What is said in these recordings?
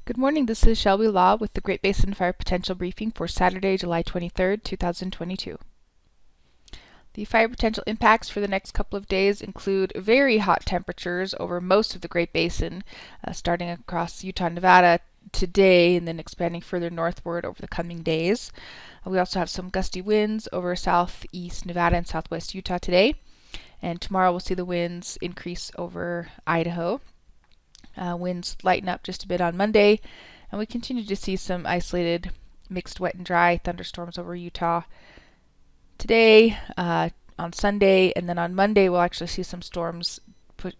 Good morning, this is Shelby Law with the Great Basin Fire Potential Briefing for Saturday, July 23rd, 2022. The fire potential impacts for the next couple of days include very hot temperatures over most of the Great Basin, starting across Utah and Nevada today and then expanding further northward over the coming days. We also have some gusty winds over southeast Nevada and southwest Utah today, and tomorrow we'll see the winds increase over Idaho. Winds lighten up just a bit on Monday, and we continue to see some isolated mixed wet and dry thunderstorms over Utah today, on Sunday, and then on Monday we'll actually see some storms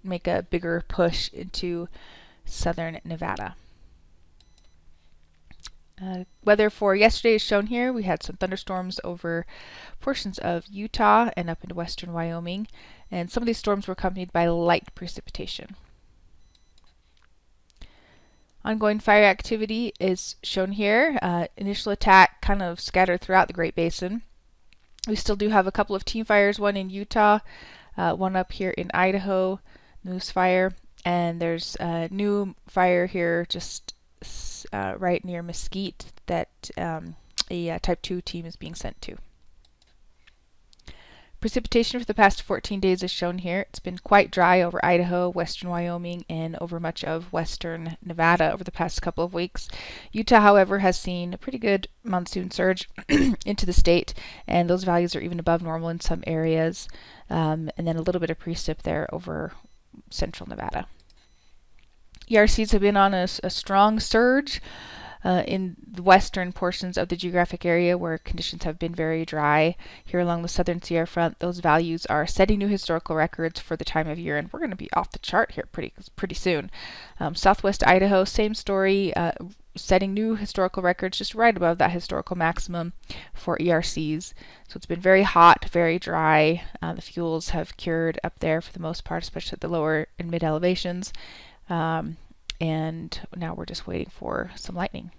make a bigger push into southern Nevada. Weather for yesterday is shown here. We had some thunderstorms over portions of Utah and up into western Wyoming, and some of these storms were accompanied by light precipitation. Ongoing fire activity is shown here. Initial attack kind of scattered throughout the Great Basin. We still do have a couple of team fires, one in Utah, one up here in Idaho, Moose Fire, and there's a new fire here just right near Mesquite that a Type 2 team is being sent to. Precipitation for the past 14 days is shown here. It's been quite dry over Idaho, western Wyoming, and over much of western Nevada over the past couple of weeks. Utah, however, has seen a pretty good monsoon surge into the state, and those values are even above normal in some areas, and then a little bit of precip there over central Nevada. ERCs have been on a strong surge in the western portions of the geographic area where conditions have been very dry. Here along the southern Sierra front, those values are setting new historical records for the time of year, and we're going to be off the chart here pretty soon. Southwest Idaho, same story, setting new historical records just right above that historical maximum for ERCs. So it's been very hot, very dry. The fuels have cured up there for the most part, especially at the lower and mid elevations. And now we're just waiting for some lightning.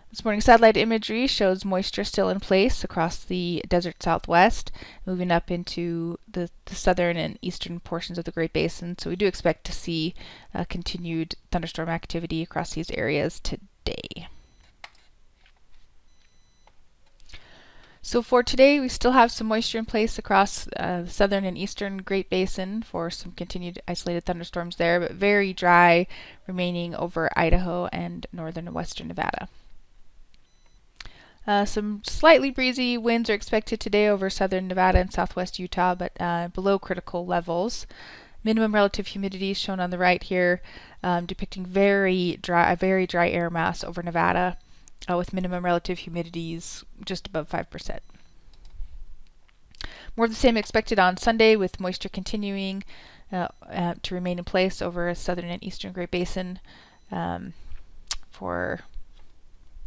This morning's satellite imagery shows moisture still in place across the desert southwest, moving up into the southern and eastern portions of the Great Basin. So we do expect to see continued thunderstorm activity across these areas today. So for today, we still have some moisture in place across the southern and eastern Great Basin for some continued isolated thunderstorms there, but very dry remaining over Idaho and northern and western Nevada. Some slightly breezy winds are expected today over southern Nevada and southwest Utah, but below critical levels. Minimum relative humidity is shown on the right here, depicting a very dry air mass over Nevada, with minimum relative humidities just above 5%. More of the same expected on Sunday, with moisture continuing to remain in place over southern and eastern Great Basin for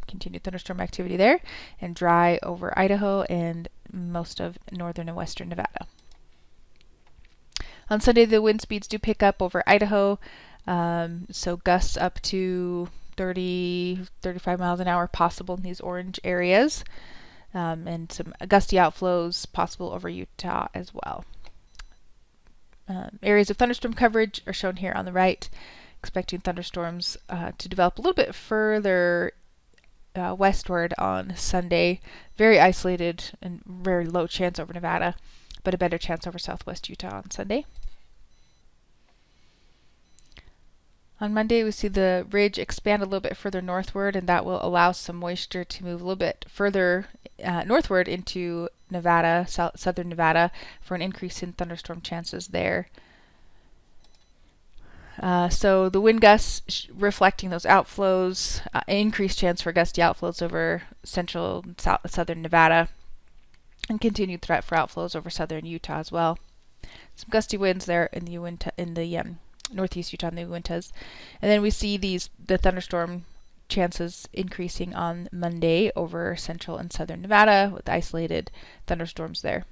continued thunderstorm activity there, and dry over Idaho and most of northern and western Nevada. On Sunday, the wind speeds do pick up over Idaho, so gusts up to 30-35 miles an hour possible in these orange areas, and some gusty outflows possible over Utah as well. Areas of thunderstorm coverage are shown here on the right, expecting thunderstorms to develop a little bit further westward on Sunday. Very isolated and very low chance over Nevada, but a better chance over southwest Utah on Sunday. On Monday, we see the ridge expand a little bit further northward, and that will allow some moisture to move a little bit further northward into Nevada, southern Nevada, for an increase in thunderstorm chances there. So the wind gusts reflecting those outflows, increased chance for gusty outflows over central and southern Nevada, and continued threat for outflows over southern Utah as well. Some gusty winds there in the northeast Utah and the Uintas. And then we see the thunderstorm chances increasing on Monday over central and southern Nevada with isolated thunderstorms there.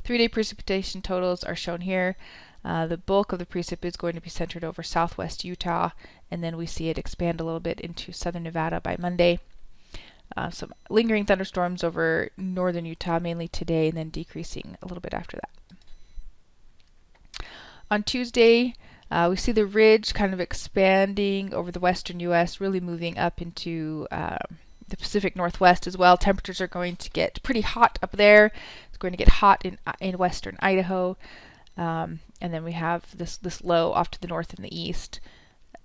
3-day precipitation totals are shown here. The bulk of the precip is going to be centered over southwest Utah, and then we see it expand a little bit into southern Nevada by Monday. Some lingering thunderstorms over northern Utah mainly today, and then decreasing a little bit after that. On Tuesday, We see the ridge kind of expanding over the western U.S., really moving up into the Pacific Northwest as well. Temperatures are going to get pretty hot up there. It's going to get hot in western Idaho. And then we have this low off to the north and the east.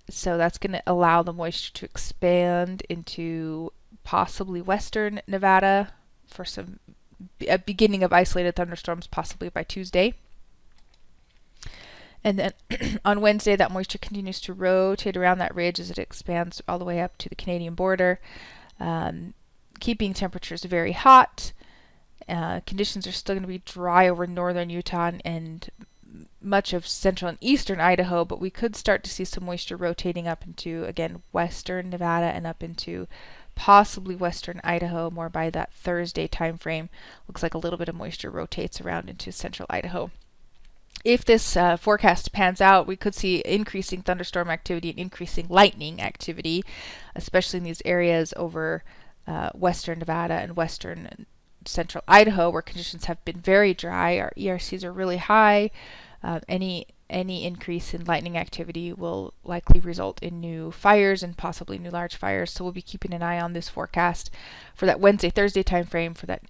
So that's going to allow the moisture to expand into possibly western Nevada for a beginning of isolated thunderstorms, possibly by Tuesday. And then on Wednesday, that moisture continues to rotate around that ridge as it expands all the way up to the Canadian border, keeping temperatures very hot. Conditions are still going to be dry over northern Utah and much of central and eastern Idaho, but we could start to see some moisture rotating up into, again, western Nevada and up into possibly western Idaho more by that Thursday time frame. Looks like a little bit of moisture rotates around into central Idaho. If this forecast pans out, we could see increasing thunderstorm activity and increasing lightning activity, especially in these areas over western Nevada and western central Idaho, where conditions have been very dry. Our ERCs are really high. Any increase in lightning activity will likely result in new fires and possibly new large fires. So we'll be keeping an eye on this forecast for that Wednesday, Thursday time frame for that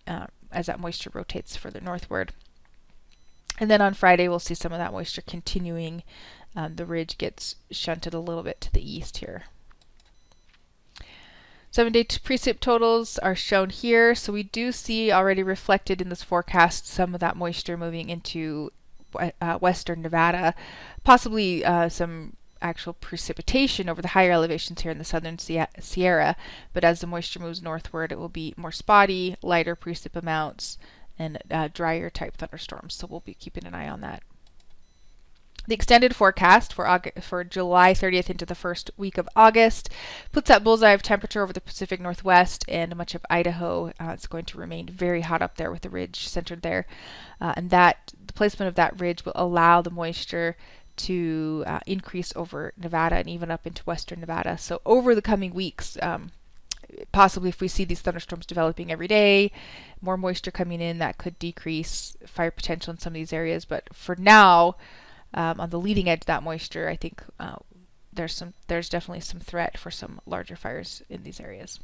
as that moisture rotates further northward. And then on Friday, we'll see some of that moisture continuing. The ridge gets shunted a little bit to the east here. 7-day precip totals are shown here. So we do see already reflected in this forecast some of that moisture moving into western Nevada, possibly some actual precipitation over the higher elevations here in the southern Sierra. But as the moisture moves northward, it will be more spotty, lighter precip amounts, and drier type thunderstorms. So we'll be keeping an eye on that. The extended forecast for July 30th into the first week of August puts that bullseye of temperature over the Pacific Northwest and much of Idaho. It's going to remain very hot up there with the ridge centered there. And that the placement of that ridge will allow the moisture to increase over Nevada and even up into western Nevada. So over the coming weeks, possibly if we see these thunderstorms developing every day, more moisture coming in, that could decrease fire potential in some of these areas. But for now, on the leading edge of that moisture, I think there's definitely some threat for some larger fires in these areas.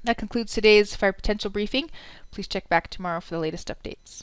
That concludes today's fire potential briefing. Please check back tomorrow for the latest updates.